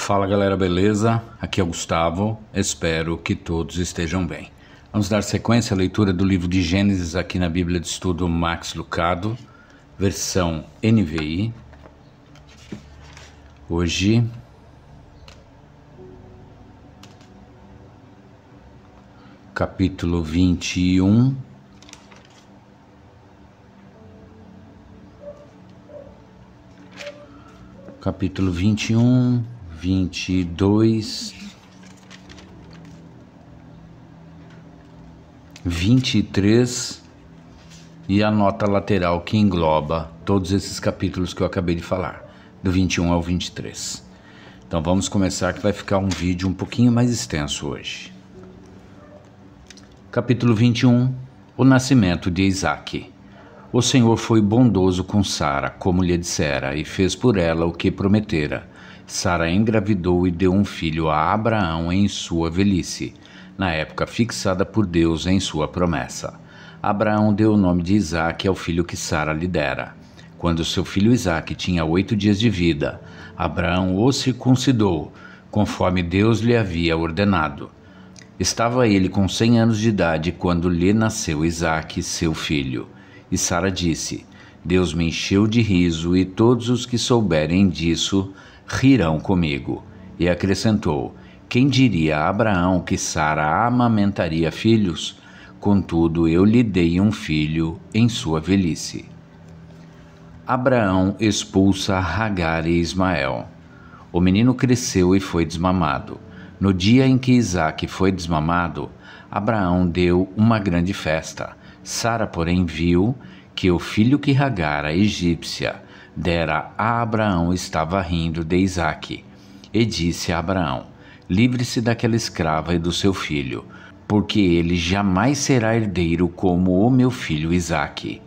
Fala galera, beleza? Aqui é o Gustavo, espero que todos estejam bem. Vamos dar sequência à leitura do livro de Gênesis aqui na Bíblia de Estudo Max Lucado, versão NVI. Hoje, capítulo 21, capítulo 21, 22, 23 e a nota lateral que engloba todos esses capítulos que eu acabei de falar, do 21 ao 23. Então vamos começar, que vai ficar um vídeo um pouquinho mais extenso hoje. Capítulo 21, o nascimento de Isaque. O Senhor foi bondoso com Sara, como lhe dissera, e fez por ela o que prometera. Sara engravidou e deu um filho a Abraão em sua velhice, na época fixada por Deus em sua promessa. Abraão deu o nome de Isaque ao filho que Sara lhe dera. Quando seu filho Isaque tinha 8 dias de vida, Abraão o circuncidou, conforme Deus lhe havia ordenado. Estava ele com 100 anos de idade quando lhe nasceu Isaque, seu filho. E Sara disse: Deus me encheu de riso, e todos os que souberem disso rirão comigo. E acrescentou: quem diria a Abraão que Sara amamentaria filhos? Contudo, eu lhe dei um filho em sua velhice. Abraão expulsa Hagar e Ismael. O menino cresceu e foi desmamado. No dia em que Isaque foi desmamado, Abraão deu uma grande festa. Sara, porém, viu que o filho que Hagar, a egípcia, dera a Abraão estava rindo de Isaque. E disse a Abraão: livre-se daquela escrava e do seu filho, porque ele jamais será herdeiro como o meu filho Isaque.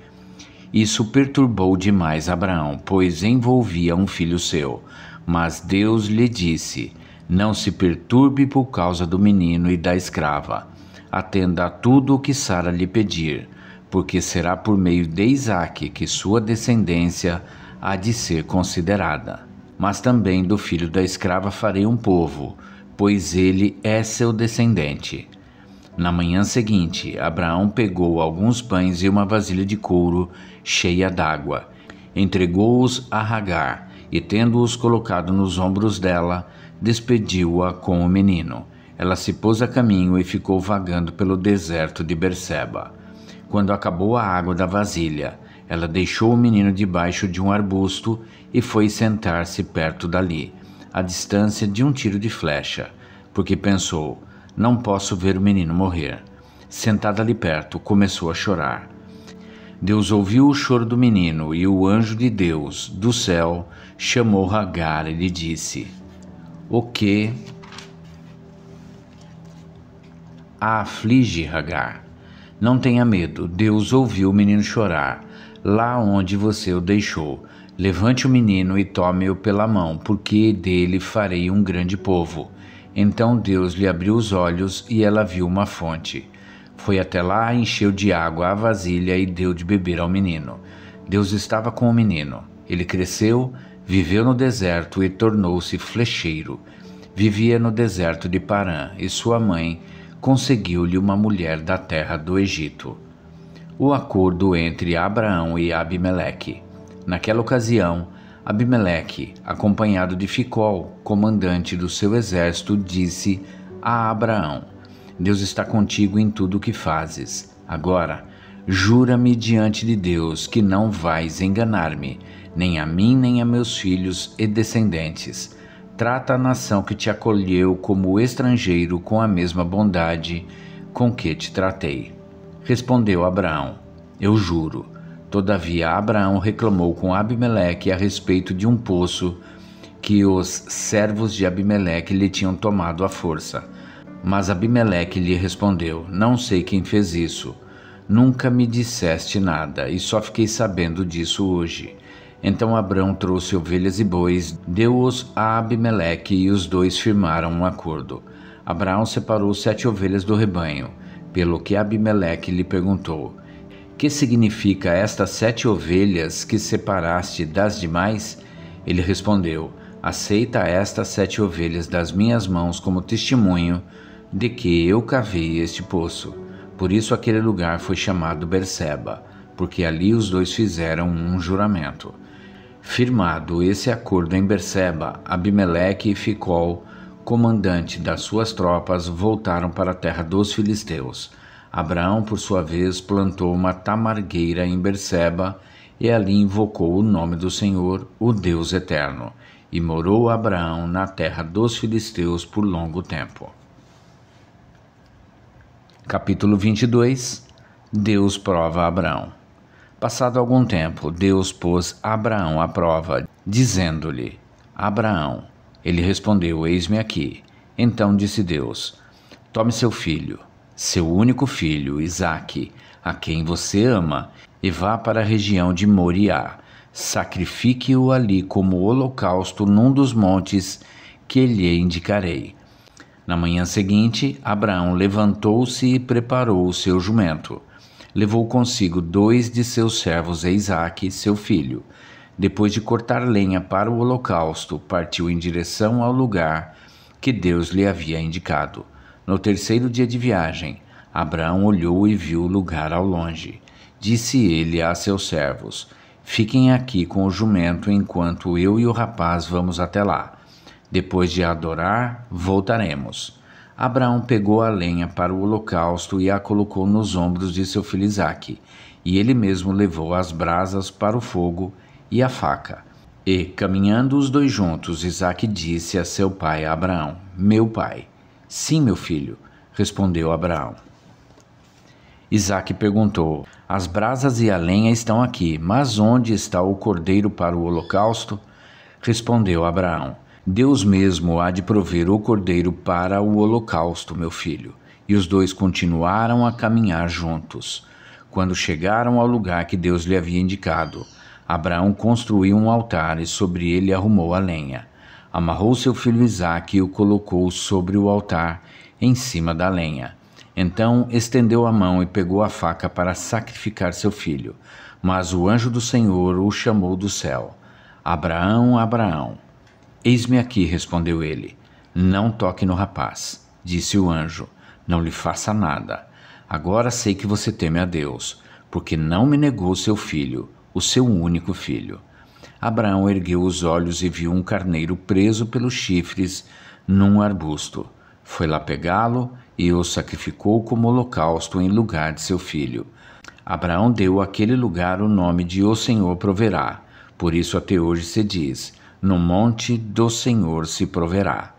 Isso perturbou demais Abraão, pois envolvia um filho seu. Mas Deus lhe disse: não se perturbe por causa do menino e da escrava. Atenda a tudo o que Sara lhe pedir, porque será por meio de Isaque que sua descendência há de ser considerada. Mas também do filho da escrava farei um povo, pois ele é seu descendente. Na manhã seguinte, Abraão pegou alguns pães e uma vasilha de couro cheia d'água, entregou-os a Hagar, e tendo-os colocado nos ombros dela, despediu-a com o menino. Ela se pôs a caminho e ficou vagando pelo deserto de Berseba. Quando acabou a água da vasilha, ela deixou o menino debaixo de um arbusto e foi sentar-se perto dali, à distância de um tiro de flecha, porque pensou: não posso ver o menino morrer. Sentada ali perto, começou a chorar. Deus ouviu o choro do menino, e o anjo de Deus, do céu, chamou Hagar e lhe disse: o que a aflige, Hagar? Não tenha medo, Deus ouviu o menino chorar, lá onde você o deixou. Levante o menino e tome-o pela mão, porque dele farei um grande povo. Então Deus lhe abriu os olhos e ela viu uma fonte. Foi até lá, encheu de água a vasilha e deu de beber ao menino. Deus estava com o menino. Ele cresceu, viveu no deserto e tornou-se flecheiro. Vivia no deserto de Parã, e sua mãe conseguiu-lhe uma mulher da terra do Egito. O acordo entre Abraão e Abimeleque. Naquela ocasião, Abimeleque, acompanhado de Ficol, comandante do seu exército, disse a Abraão: Deus está contigo em tudo o que fazes. Agora, jura-me diante de Deus que não vais enganar-me, nem a mim nem a meus filhos e descendentes. Trata a nação que te acolheu como estrangeiro com a mesma bondade com que te tratei. Respondeu Abraão: eu juro. Todavia Abraão reclamou com Abimeleque a respeito de um poço que os servos de Abimeleque lhe tinham tomado à força. Mas Abimeleque lhe respondeu: não sei quem fez isso. Nunca me disseste nada, e só fiquei sabendo disso hoje. Então Abraão trouxe ovelhas e bois, deu-os a Abimeleque, e os dois firmaram um acordo. Abraão separou 7 ovelhas do rebanho, pelo que Abimeleque lhe perguntou: que significa estas 7 ovelhas que separaste das demais? Ele respondeu: aceita estas 7 ovelhas das minhas mãos como testemunho de que eu cavei este poço. Por isso aquele lugar foi chamado Berseba, porque ali os dois fizeram um juramento. Firmado esse acordo em Berseba, Abimeleque e Ficol, comandante das suas tropas, voltaram para a terra dos filisteus. Abraão, por sua vez, plantou uma tamargueira em Berseba e ali invocou o nome do Senhor, o Deus eterno. E morou Abraão na terra dos filisteus por longo tempo. Capítulo 22. Deus prova Abraão. Passado algum tempo, Deus pôs Abraão à prova, dizendo-lhe: Abraão. Ele respondeu: Eis-me aqui. Então disse Deus: Tome seu filho, seu único filho, Isaque, a quem você ama, e vá para a região de Moriá. Sacrifique-o ali como holocausto num dos montes que lhe indicarei. Na manhã seguinte, Abraão levantou-se e preparou o seu jumento. Levou consigo 2 de seus servos e Isaque, seu filho. Depois de cortar lenha para o holocausto, partiu em direção ao lugar que Deus lhe havia indicado. No 3º dia de viagem, Abraão olhou e viu o lugar ao longe. Disse ele a seus servos: Fiquem aqui com o jumento enquanto eu e o rapaz vamos até lá. Depois de adorar, voltaremos. Abraão pegou a lenha para o holocausto e a colocou nos ombros de seu filho Isaque, e ele mesmo levou as brasas para o fogo e a faca. E, caminhando os dois juntos, Isaque disse a seu pai Abraão: Meu pai. Sim, meu filho, respondeu Abraão. Isaque perguntou: As brasas e a lenha estão aqui, mas onde está o cordeiro para o holocausto? Respondeu Abraão: Deus mesmo há de prover o cordeiro para o holocausto, meu filho. E os dois continuaram a caminhar juntos. Quando chegaram ao lugar que Deus lhe havia indicado, Abraão construiu um altar e sobre ele arrumou a lenha. Amarrou seu filho Isaque e o colocou sobre o altar, em cima da lenha. Então estendeu a mão e pegou a faca para sacrificar seu filho. Mas o anjo do Senhor o chamou do céu: Abraão, Abraão. Eis-me aqui, respondeu ele. Não toque no rapaz, disse o anjo. Não lhe faça nada. Agora sei que você teme a Deus, porque não me negou seu filho, o seu único filho. Abraão ergueu os olhos e viu um carneiro preso pelos chifres num arbusto. Foi lá pegá-lo e o sacrificou como holocausto em lugar de seu filho. Abraão deu àquele lugar o nome de O Senhor Proverá. Por isso até hoje se diz: No monte do Senhor se proverá.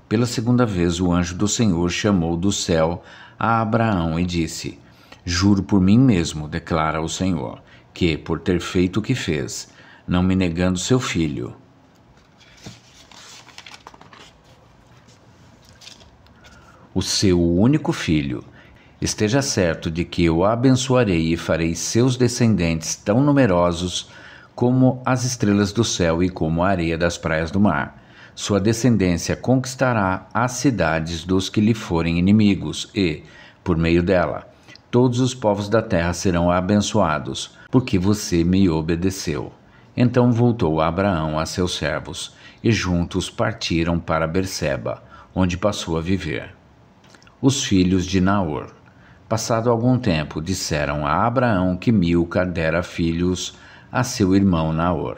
Pela segunda vez o anjo do Senhor chamou do céu a Abraão e disse: Juro por mim mesmo, declara o Senhor, que, por ter feito o que fez, não me negando seu filho, o seu único filho, esteja certo de que eu abençoarei e farei seus descendentes tão numerosos como as estrelas do céu e como a areia das praias do mar. Sua descendência conquistará as cidades dos que lhe forem inimigos e, por meio dela, todos os povos da terra serão abençoados, porque você me obedeceu. Então voltou Abraão a seus servos, e juntos partiram para Berseba, onde passou a viver. Os filhos de Naor. Passado algum tempo, disseram a Abraão que Milca dera filhos a seu irmão Naor.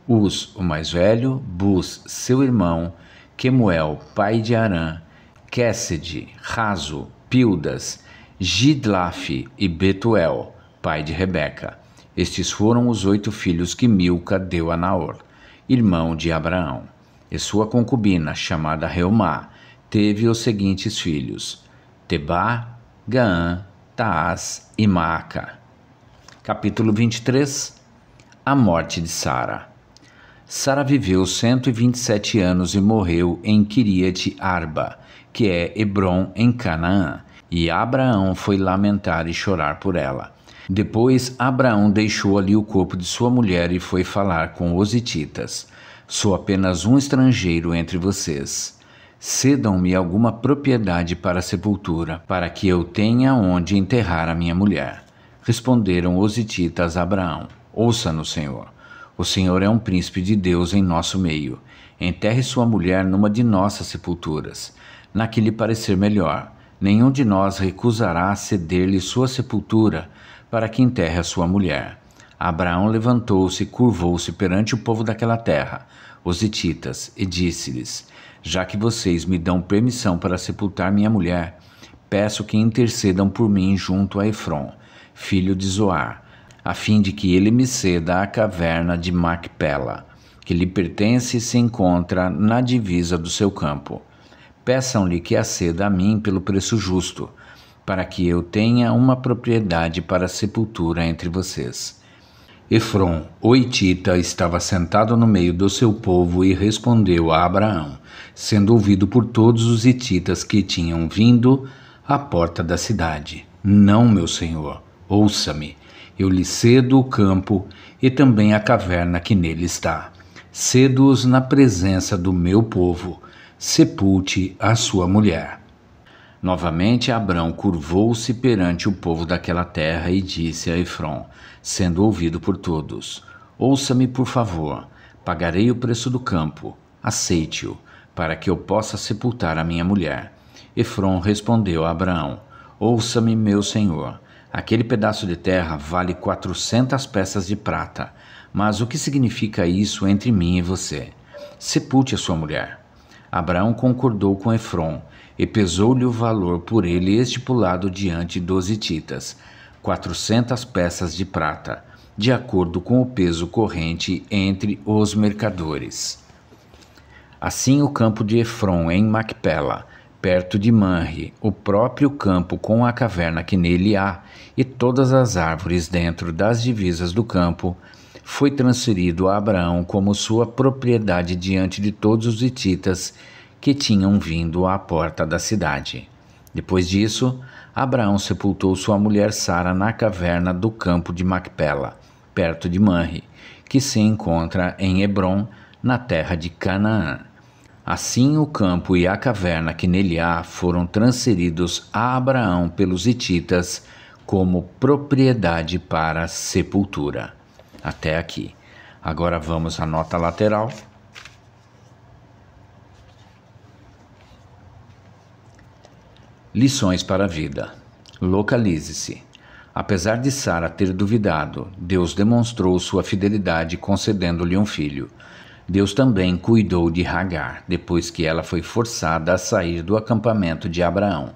Uz, o mais velho, Buz, seu irmão, Quemuel, pai de Arã, Quésede, Razo, Pildas, Gidlafe e Betuel, pai de Rebeca. Estes foram os 8 filhos que Milca deu a Naor, irmão de Abraão. E sua concubina, chamada Reumá, teve os seguintes filhos: Tebá, Gaã, Taás e Maaca. Capítulo 23. A morte de Sara. Sara viveu 127 anos e morreu em Quiriate Arba, que é Hebrom, em Canaã, e Abraão foi lamentar e chorar por ela. Depois Abraão deixou ali o corpo de sua mulher e foi falar com os hititas: Sou apenas um estrangeiro entre vocês. Cedam-me alguma propriedade para a sepultura, para que eu tenha onde enterrar a minha mulher. Responderam os hititas a Abraão: Ouça-nos, Senhor. O Senhor é um príncipe de Deus em nosso meio. Enterre sua mulher numa de nossas sepulturas, na que lhe parecer melhor. Nenhum de nós recusará ceder-lhe sua sepultura para que enterre a sua mulher. Abraão levantou-se e curvou-se perante o povo daquela terra, os hititas, e disse-lhes: já que vocês me dão permissão para sepultar minha mulher, peço que intercedam por mim junto a Efron, filho de Zoar, a fim de que ele me ceda a caverna de Macpela, que lhe pertence e se encontra na divisa do seu campo. Peçam-lhe que a ceda a mim pelo preço justo, para que eu tenha uma propriedade para sepultura entre vocês. Efron, o hitita, estava sentado no meio do seu povo e respondeu a Abraão, sendo ouvido por todos os hititas que tinham vindo à porta da cidade: não, meu senhor, ouça-me, eu lhe cedo o campo e também a caverna que nele está. Cedo-os na presença do meu povo, sepulte a sua mulher. Novamente Abrão curvou-se perante o povo daquela terra e disse a Efron, sendo ouvido por todos: ouça-me, por favor, pagarei o preço do campo, aceite-o, para que eu possa sepultar a minha mulher. Efron respondeu a Abraão: ouça-me, meu senhor, aquele pedaço de terra vale 400 peças de prata, mas o que significa isso entre mim e você? Sepulte a sua mulher. Abraão concordou com Efron, e pesou-lhe o valor por ele estipulado diante dos hititas, 400 peças de prata, de acordo com o peso corrente entre os mercadores. Assim o campo de Efron em Macpela, perto de Manre, o próprio campo com a caverna que nele há, e todas as árvores dentro das divisas do campo, foi transferido a Abraão como sua propriedade diante de todos os hititas que tinham vindo à porta da cidade. Depois disso, Abraão sepultou sua mulher Sara na caverna do campo de Macpela, perto de Manre, que se encontra em Hebrom, na terra de Canaã. Assim o campo e a caverna que nele há foram transferidos a Abraão pelos hititas como propriedade para sepultura. Até aqui. Agora vamos à nota lateral. Lições para a vida. Localize-se. Apesar de Sara ter duvidado, Deus demonstrou sua fidelidade concedendo-lhe um filho. Deus também cuidou de Hagar, depois que ela foi forçada a sair do acampamento de Abraão.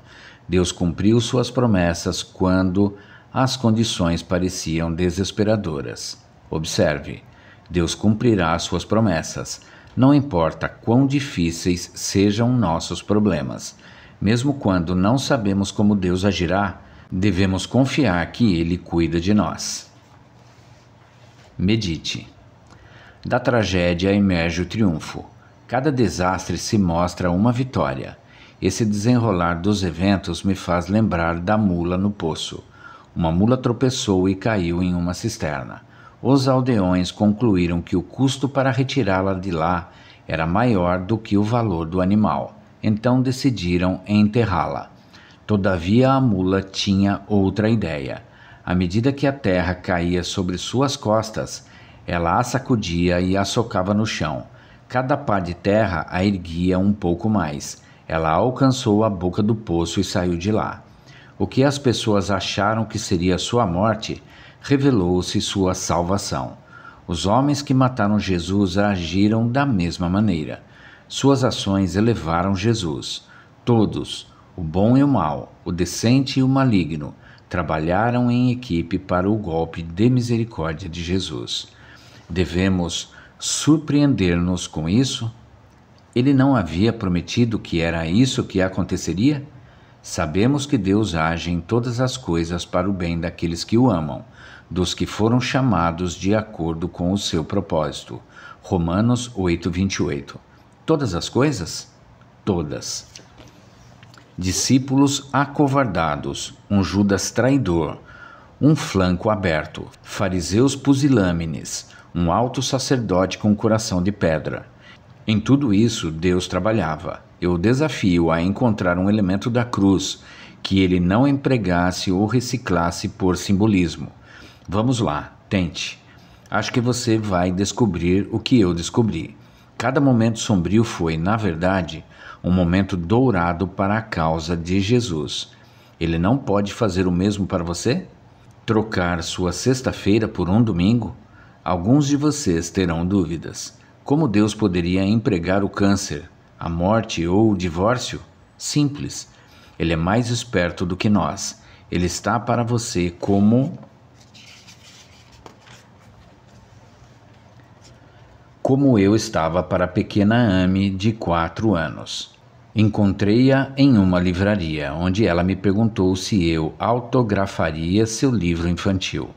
Deus cumpriu suas promessas quando as condições pareciam desesperadoras. Observe, Deus cumprirá suas promessas, não importa quão difíceis sejam nossos problemas. Mesmo quando não sabemos como Deus agirá, devemos confiar que Ele cuida de nós. Medite. Da tragédia emerge o triunfo. Cada desastre se mostra uma vitória. Esse desenrolar dos eventos me faz lembrar da mula no poço. Uma mula tropeçou e caiu em uma cisterna. Os aldeões concluíram que o custo para retirá-la de lá era maior do que o valor do animal. Então decidiram enterrá-la. Todavia a mula tinha outra ideia. À medida que a terra caía sobre suas costas, ela a sacudia e a socava no chão. Cada pá de terra a erguia um pouco mais. Ela alcançou a boca do poço e saiu de lá. O que as pessoas acharam que seria sua morte, revelou-se sua salvação. Os homens que mataram Jesus agiram da mesma maneira. Suas ações elevaram Jesus. Todos, o bom e o mau, o decente e o maligno, trabalharam em equipe para o golpe de misericórdia de Jesus. Devemos surpreender-nos com isso? Ele não havia prometido que era isso que aconteceria? Sabemos que Deus age em todas as coisas para o bem daqueles que o amam, dos que foram chamados de acordo com o seu propósito. Romanos 8:28. Todas as coisas? Todas. Discípulos acovardados, um Judas traidor, um flanco aberto, fariseus pusilâmines, um alto sacerdote com coração de pedra. Em tudo isso, Deus trabalhava. Eu o desafio a encontrar um elemento da cruz que ele não empregasse ou reciclasse por simbolismo. Vamos lá, tente. Acho que você vai descobrir o que eu descobri. Cada momento sombrio foi, na verdade, um momento dourado para a causa de Jesus. Ele não pode fazer o mesmo para você? Trocar sua sexta-feira por um domingo? Alguns de vocês terão dúvidas. Como Deus poderia empregar o câncer, a morte ou o divórcio? Simples. Ele é mais esperto do que nós. Ele está para você como eu estava para a pequena Amy de 4 anos. Encontrei-a em uma livraria, onde ela me perguntou se eu autografaria seu livro infantil.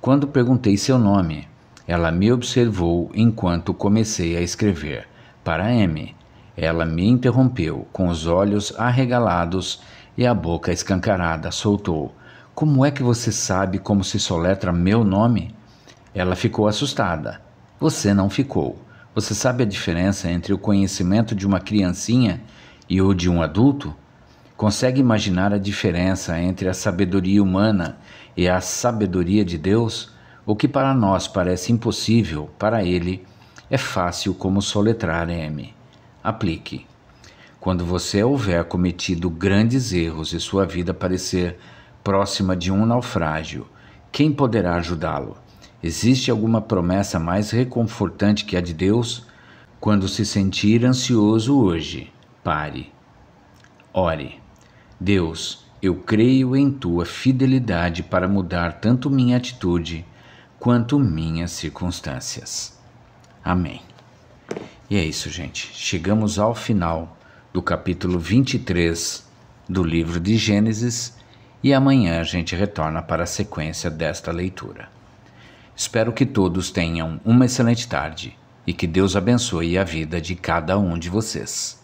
Quando perguntei seu nome, ela me observou enquanto comecei a escrever. Para Amy, ela me interrompeu, com os olhos arregalados e a boca escancarada, soltou: "Como é que você sabe como se soletra meu nome?" Ela ficou assustada. Você não ficou. Você sabe a diferença entre o conhecimento de uma criancinha e o de um adulto? Consegue imaginar a diferença entre a sabedoria humana e a sabedoria de Deus? O que para nós parece impossível, para Ele é fácil como soletrar M. Aplique. Quando você houver cometido grandes erros e sua vida parecer próxima de um naufrágio, quem poderá ajudá-lo? Existe alguma promessa mais reconfortante que a de Deus? Quando se sentir ansioso hoje, pare. Ore. Deus, eu creio em tua fidelidade para mudar tanto minha atitude quanto minhas circunstâncias. Amém. E é isso, gente. Chegamos ao final do capítulo 23 do livro de Gênesis e amanhã a gente retorna para a sequência desta leitura. Espero que todos tenham uma excelente tarde e que Deus abençoe a vida de cada um de vocês.